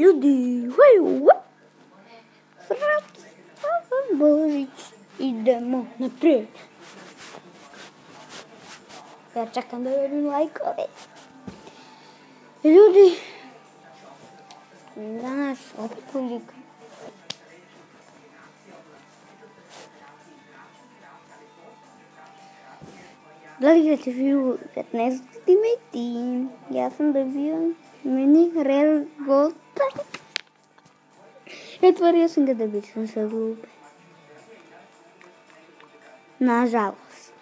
ljudi, Božić, idemo naprijed. Ja čekam da dobim lajkove. Ljudi, danas opet publika. Da li igrate filmu 15 Ultimate? Ja sam dobio mini Rare Gold Pack. Otvorio sam ga da bih sam se glupe. Nažalost.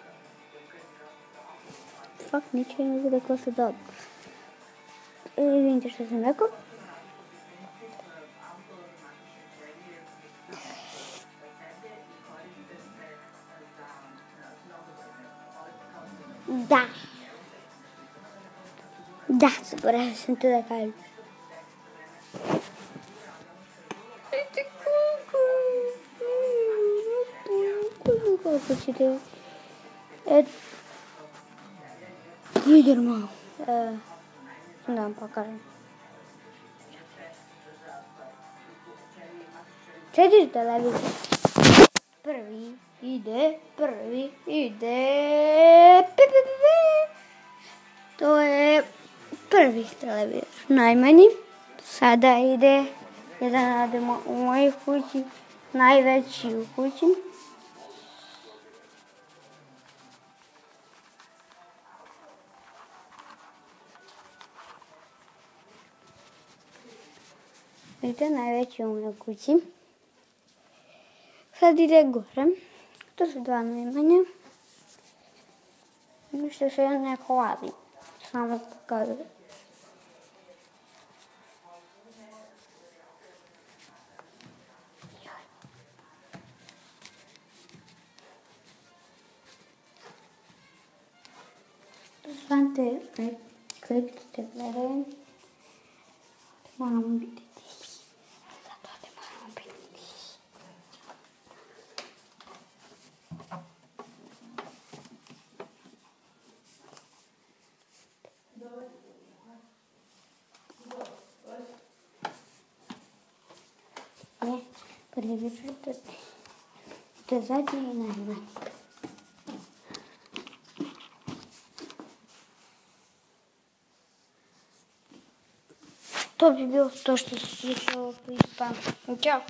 Fuck, ničeg ne bude ko se dobro. Vidite što sam rekao. Da, zaboravio sam to da kažem. Kako ćete? Idemo. Da vam pokažem. 4 televizije. Prvi ide. To je prvi televizor. Najmanji. Sada ide jedan radimo u mojoj kući. Najveći u kući. Vidite, najveći u mojoj kući. Sad ide gore. To su dva najmanja. Što se ja ne hvalim. Samo pokazujem. Znate, kliknite gledaj. Moramo biti tiši. Zato da moramo biti tiši. Ne, prvi to zadnji i najmanji. To bi bilo to što se tiče ovog klipa. Ćao!